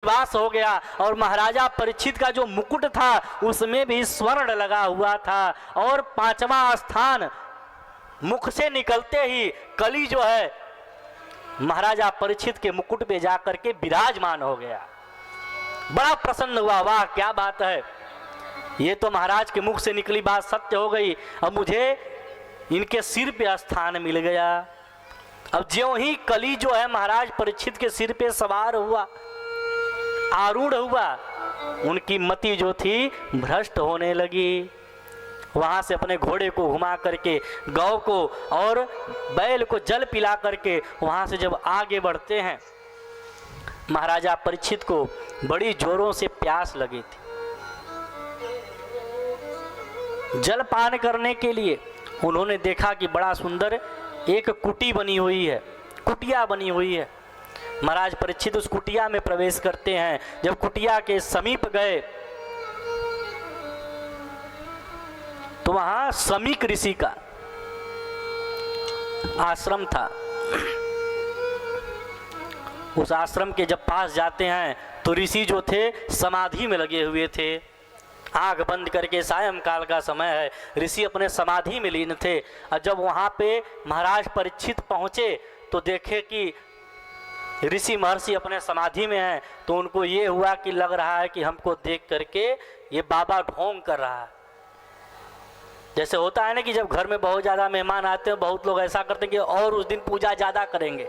वास हो गया और महाराजा परीक्षित का जो मुकुट था उसमें भी स्वर्ण लगा हुआ था। और 5वां स्थान मुख से निकलते ही कली जो है महाराजा परीक्षित के मुकुट पे जाकर के विराजमान हो गया। बड़ा प्रसन्न हुआ, वाह क्या बात है, ये तो महाराज के मुख से निकली बात सत्य हो गई, अब मुझे इनके सिर पे स्थान मिल गया। अब ज्यों ही कली जो है महाराज परीक्षित के सिर पे सवार हुआ, आरूढ़ हुआ, उनकी मति जो थी भ्रष्ट होने लगी। वहां से अपने घोड़े को घुमा करके गौ को और बैल को जल पिला करके वहां से जब आगे बढ़ते हैं, महाराजा परीक्षित को बड़ी जोरों से प्यास लगी थी। जल पान करने के लिए उन्होंने देखा कि बड़ा सुंदर एक कुटी बनी हुई है, कुटिया बनी हुई है। महाराज परीक्षित उस कुटिया में प्रवेश करते हैं। जब कुटिया के समीप गए तो वहां समीक ऋषि का आश्रम था। उस आश्रम के जब पास जाते हैं तो ऋषि जो थे समाधि में लगे हुए थे, आंख बंद करके, सायंकाल का समय है, ऋषि अपने समाधि में लीन थे। और जब वहां पे महाराज परीक्षित पहुंचे तो देखे कि ऋषि महर्षि अपने समाधि में हैं, तो उनको ये हुआ कि लग रहा है कि हमको देख करके ये बाबा ढोंग कर रहा है। जैसे होता है ना कि जब घर में बहुत ज़्यादा मेहमान आते हैं, बहुत लोग ऐसा करते हैं कि और उस दिन पूजा ज़्यादा करेंगे।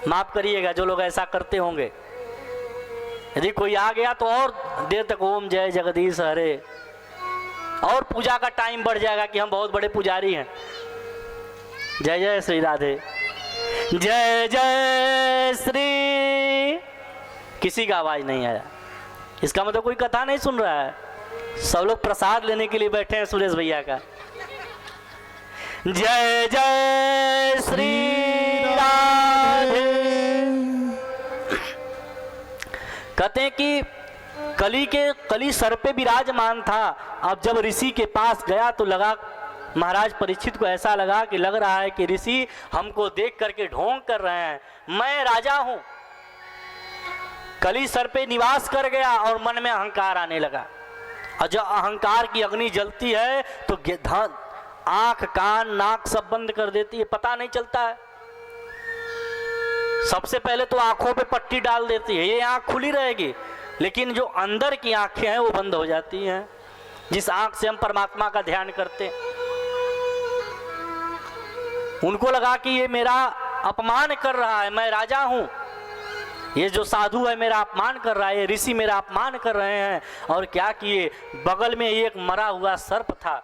माफ़ करिएगा जो लोग ऐसा करते होंगे, यदि कोई आ गया तो और देर तक ओम जय जगदीश हरे, और पूजा का टाइम बढ़ जाएगा कि हम बहुत बड़े पुजारी हैं। जय जय श्री राधे, जय जय श्री। किसी का आवाज नहीं आया, इसका मतलब कोई कथा नहीं सुन रहा है, सब लोग प्रसाद लेने के लिए बैठे हैं सुरेश भैया का। जय जय श्री राधे। कहते हैं कि कली सर पे विराजमान था। अब जब ऋषि के पास गया तो लगा, महाराज परीक्षित को ऐसा लगा कि लग रहा है कि ऋषि हमको देख करके ढोंग कर रहे हैं, मैं राजा हूं। कली सर पे निवास कर गया और मन में अहंकार आने लगा। और जब अहंकार की अग्नि जलती है तो आंख कान नाक सब बंद कर देती है, पता नहीं चलता है। सबसे पहले तो आंखों पे पट्टी डाल देती है, ये आंख खुली रहेगी, लेकिन जो अंदर की आंखें हैं वो बंद हो जाती हैं, जिस आंख से हम परमात्मा का ध्यान करते हैं। उनको लगा कि ये मेरा अपमान कर रहा है, मैं राजा हूं, ये जो साधु है मेरा अपमान कर रहा है, ये ऋषि मेरा अपमान कर रहे हैं। और क्या किए, बगल में एक मरा हुआ सर्प था,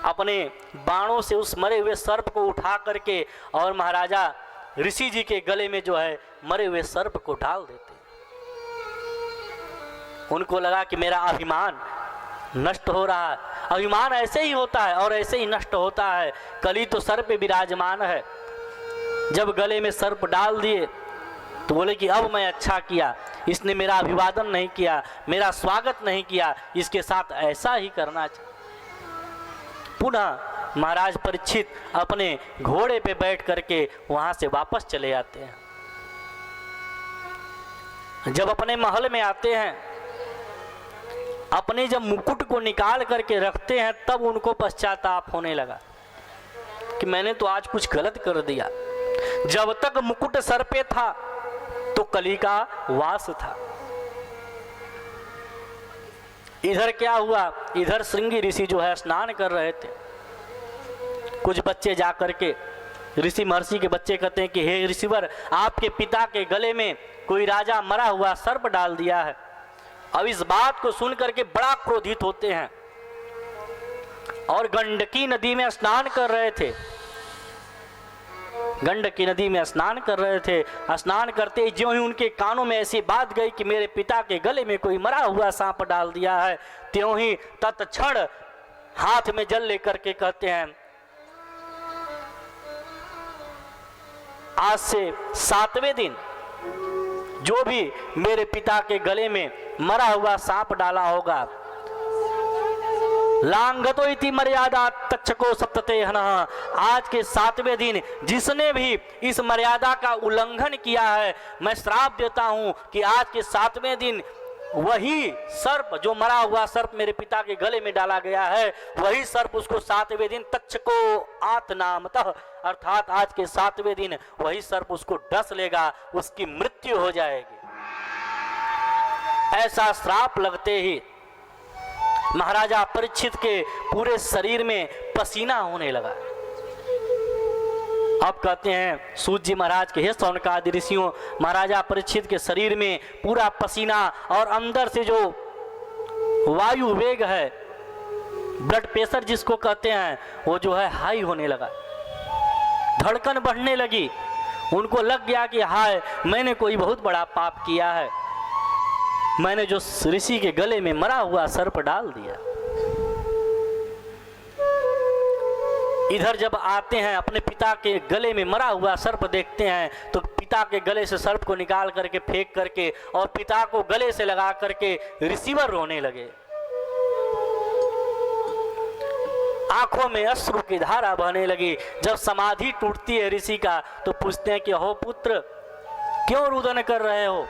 अपने बाणों से उस मरे हुए सर्प को उठा करके और महाराजा ऋषि जी के गले में जो है मरे हुए सर्प को डाल देते। उनको लगा कि मेरा अभिमान नष्ट हो रहा है। अभिमान ऐसे ही होता है और ऐसे ही नष्ट होता है। कली तो सर पे विराजमान है, जब गले में सर्प डाल दिए तो बोले कि अब मैं अच्छा किया, इसने मेरा अभिवादन नहीं किया, मेरा स्वागत नहीं किया, इसके साथ ऐसा ही करना चाहिए। पुनः महाराज परीक्षित अपने घोड़े पे बैठ करके वहां से वापस चले आते हैं। जब अपने महल में आते हैं, अपने जब मुकुट को निकाल करके रखते हैं, तब उनको पश्चाताप होने लगा कि मैंने तो आज कुछ गलत कर दिया। जब तक मुकुट सर पे था तो कली का वास था। इधर क्या हुआ, इधर श्रृंगी ऋषि जो है स्नान कर रहे थे। कुछ बच्चे जाकर के ऋषि महर्षि के बच्चे कहते हैं कि हे ऋषिवर, आपके पिता के गले में कोई राजा मरा हुआ सर्प डाल दिया है। अब इस बात को सुन करके बड़ा क्रोधित होते हैं और गंडकी नदी में स्नान कर रहे थे। गंडकी नदी में स्नान कर रहे थे। स्नान करते ज्यों ही उनके कानों में ऐसी बात गई कि मेरे पिता के गले में कोई मरा हुआ सांप डाल दिया है, त्यों ही तत्क्षण हाथ में जल लेकर के कहते हैं, आज से 7वें दिन जो भी मेरे पिता के गले में मरा हुआ सांप डाला होगा, लांगतो इति मर्यादा तक्षको सप्तते हनः। आज के 7वें दिन जिसने भी इस मर्यादा का उल्लंघन किया है, मैं श्राप देता हूं कि आज के 7वें दिन वही सर्प, जो मरा हुआ सर्प मेरे पिता के गले में डाला गया है, वही सर्प उसको 7वें दिन तक्षको आत्नामतः, अर्थात आज के 7वें दिन वही सर्प उसको डस लेगा, उसकी मृत्यु हो जाएगी। ऐसा श्राप लगते ही महाराजा परीक्षित के पूरे शरीर में पसीना होने लगा। अब कहते हैं सूत जी महाराज के, हे शौनकादि ऋषियों, महाराजा परीक्षित के शरीर में पूरा पसीना और अंदर से जो वायु वेग है, ब्लड प्रेशर जिसको कहते हैं, वो जो है हाई होने लगा, धड़कन बढ़ने लगी। उनको लग गया कि हाय, मैंने कोई बहुत बड़ा पाप किया है, मैंने जो ऋषि के गले में मरा हुआ सर्प डाल दिया। इधर जब आते हैं, अपने पिता के गले में मरा हुआ सर्प देखते हैं, तो पिता के गले से सर्प को निकाल करके फेंक करके और पिता को गले से लगा करके रिसीवर रोने लगे। आंखों में अश्रु की धारा बहने लगी। जब समाधि टूटती है ऋषि का, तो पूछते हैं कि हो पुत्र, क्यों रुदन कर रहे हो?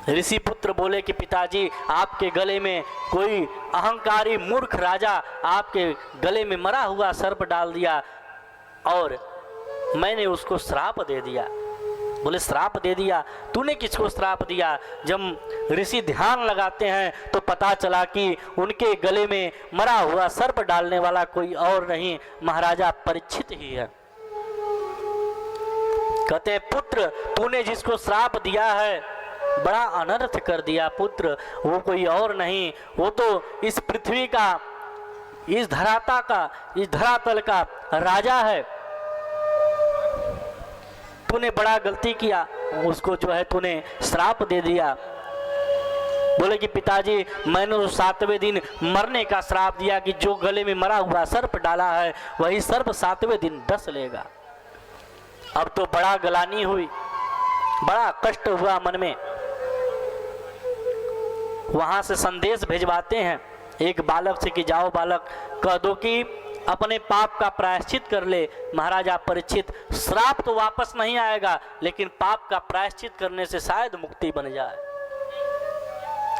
ऋषि पुत्र बोले कि पिताजी, आपके गले में कोई अहंकारी मूर्ख राजा आपके गले में मरा हुआ सर्प डाल दिया और मैंने उसको श्राप दे दिया। बोले श्राप दे दिया? तूने किसको श्राप दिया? जब ऋषि ध्यान लगाते हैं तो पता चला कि उनके गले में मरा हुआ सर्प डालने वाला कोई और नहीं, महाराजा परीक्षित ही है। कहते पुत्र, तूने जिसको श्राप दिया है बड़ा अनर्थ कर दिया पुत्र, वो कोई और नहीं, वो तो इस पृथ्वी का, इस धराता का, इस धरातल का राजा है। तूने बड़ा गलती किया, उसको जो है तूने श्राप दे दिया। बोले कि पिताजी, मैंने तो 7वें दिन मरने का श्राप दिया कि जो गले में मरा हुआ सर्प डाला है वही सर्प 7वें दिन डस लेगा। अब तो बड़ा गलानी हुई, बड़ा कष्ट हुआ मन में। वहां से संदेश भेजवाते हैं एक बालक से कि जाओ बालक, कह दो कि अपने पाप का प्रायश्चित कर ले। महाराजा परीक्षित, श्राप तो वापस नहीं आएगा, लेकिन पाप का प्रायश्चित करने से शायद मुक्ति बन जाए।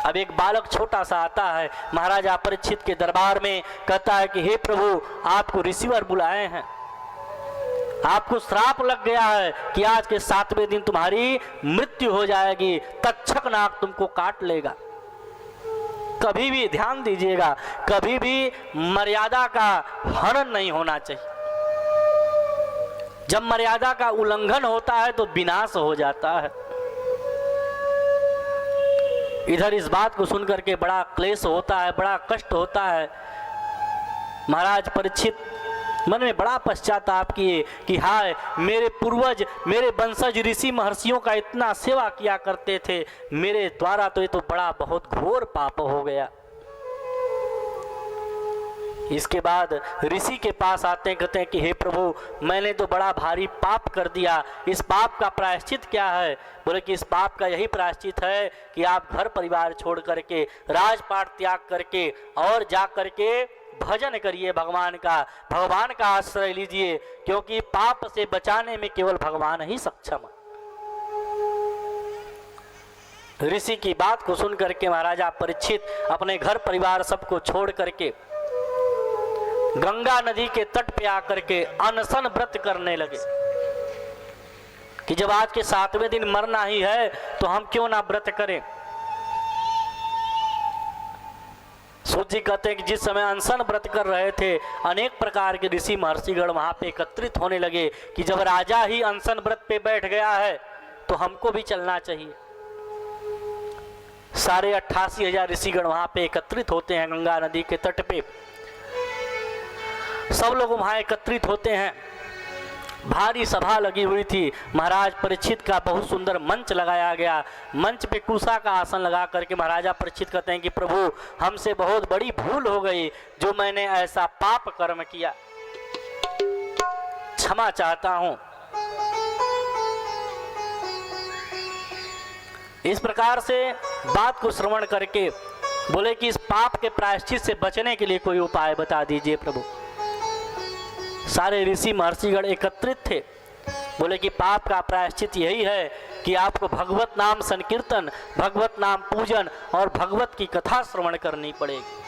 अब एक बालक छोटा सा आता है महाराजा परीक्षित के दरबार में, कहता है कि हे प्रभु, आपको रिसीवर बुलाए हैं, आपको श्राप लग गया है कि आज के 7वें दिन तुम्हारी मृत्यु हो जाएगी, तक्षक नाग तुमको काट लेगा। कभी भी ध्यान दीजिएगा, कभी भी मर्यादा का हनन नहीं होना चाहिए। जब मर्यादा का उल्लंघन होता है तो विनाश हो जाता है। इधर इस बात को सुनकर के बड़ा क्लेश होता है, बड़ा कष्ट होता है। महाराज परीक्षित मन में बड़ा पश्चाताप किए कि हाय, मेरे पूर्वज, मेरे वंशज ऋषि महर्षियों का इतना सेवा किया करते थे, मेरे द्वारा तो ये तो बड़ा बहुत घोर पाप हो गया। इसके बाद ऋषि के पास आते हैं, कहते हैं कि हे प्रभु, मैंने तो बड़ा भारी पाप कर दिया, इस पाप का प्रायश्चित क्या है? बोले कि इस पाप का यही प्रायश्चित है कि आप घर परिवार छोड़ करके, राजपाट त्याग करके और जा करके भजन करिए भगवान का आश्रय लीजिए, क्योंकि पाप से बचाने में केवल भगवान ही सक्षम है। ऋषि की बात को सुन करके महाराजा परीक्षित अपने घर परिवार सबको छोड़ करके गंगा नदी के तट पे आकर के अनशन व्रत करने लगे कि जब आज के 7वें दिन मरना ही है तो हम क्यों ना व्रत करें। सूत जी कहते हैं कि जिस समय अनशन व्रत कर रहे थे, अनेक प्रकार के ऋषि महर्षिगण वहां पे एकत्रित होने लगे कि जब राजा ही अनशन व्रत पे बैठ गया है तो हमको भी चलना चाहिए। सारे 88,000 ऋषिगण वहां पे एकत्रित होते हैं गंगा नदी के तट पे। सब लोग वहां एकत्रित होते हैं। भारी सभा लगी हुई थी। महाराज परीक्षित का बहुत सुंदर मंच लगाया गया। मंच पे कुशा का आसन लगा करके महाराजा परीक्षित कहते हैं कि प्रभु, हमसे बहुत बड़ी भूल हो गई जो मैंने ऐसा पाप कर्म किया, क्षमा चाहता हूं। इस प्रकार से बात को श्रवण करके बोले कि इस पाप के प्रायश्चित से बचने के लिए कोई उपाय बता दीजिए प्रभु। सारे ऋषि महर्षिगण एकत्रित थे। बोले कि पाप का प्रायश्चित यही है कि आपको भगवत नाम संकीर्तन, भगवत नाम पूजन और भगवत की कथा श्रवण करनी पड़ेगी।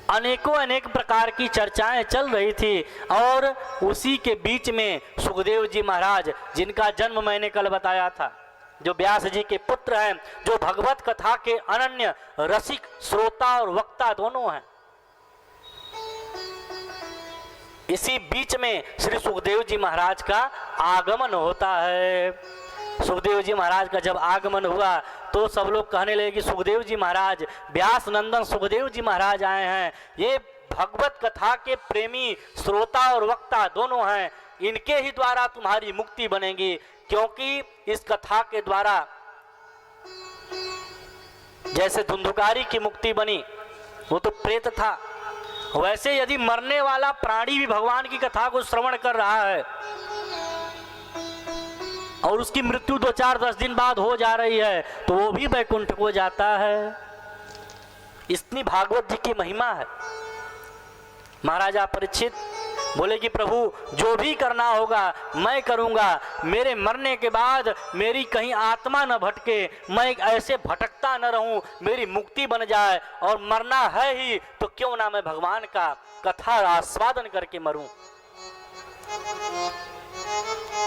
अनेकों अनेक प्रकार की चर्चाएं चल रही थी और उसी के बीच में सुखदेव जी महाराज, जिनका जन्म मैंने कल बताया था, जो व्यास जी के पुत्र हैं, जो भगवत कथा के अनन्य रसिक, श्रोता और वक्ता दोनों हैं, इसी बीच में श्री सुखदेव जी महाराज का आगमन होता है। सुखदेव जी महाराज का जब आगमन हुआ तो सब लोग कहने लगे कि सुखदेव जी महाराज, व्यास नंदन सुखदेव जी महाराज आए हैं, ये भगवत कथा के प्रेमी, श्रोता और वक्ता दोनों हैं, इनके ही द्वारा तुम्हारी मुक्ति बनेगी। क्योंकि इस कथा के द्वारा जैसे धुंधुकारी की मुक्ति बनी, वो तो प्रेत था, वैसे यदि मरने वाला प्राणी भी भगवान की कथा को श्रवण कर रहा है और उसकी मृत्यु 2-4-10 दिन बाद हो जा रही है, तो वो भी वैकुंठ को जाता है। इतनी भागवत जी की महिमा है। महाराजा परीक्षित बोले कि प्रभु जो भी करना होगा मैं करूंगा, मेरे मरने के बाद मेरी कहीं आत्मा न भटके, मैं ऐसे भटकता न रहूं, मेरी मुक्ति बन जाए, और मरना है ही तो क्यों ना मैं भगवान का कथा आस्वादन करके मरूं।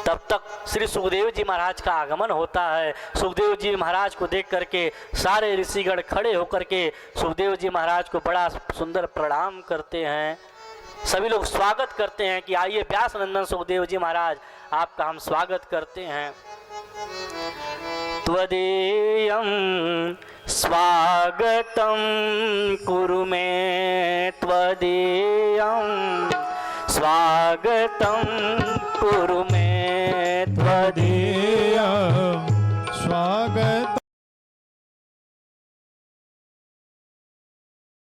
तब तक श्री सुखदेव जी महाराज का आगमन होता है। सुखदेव जी महाराज को देख करके सारे ऋषिगण खड़े होकर के सुखदेव जी महाराज को बड़ा सुंदर प्रणाम करते हैं। सभी लोग स्वागत करते हैं कि आइए व्यास नंदन सुखदेव जी महाराज, आपका हम स्वागत करते हैं। त्वदीयं स्वागतं कुरु मे, त्वदीयं स्वागतं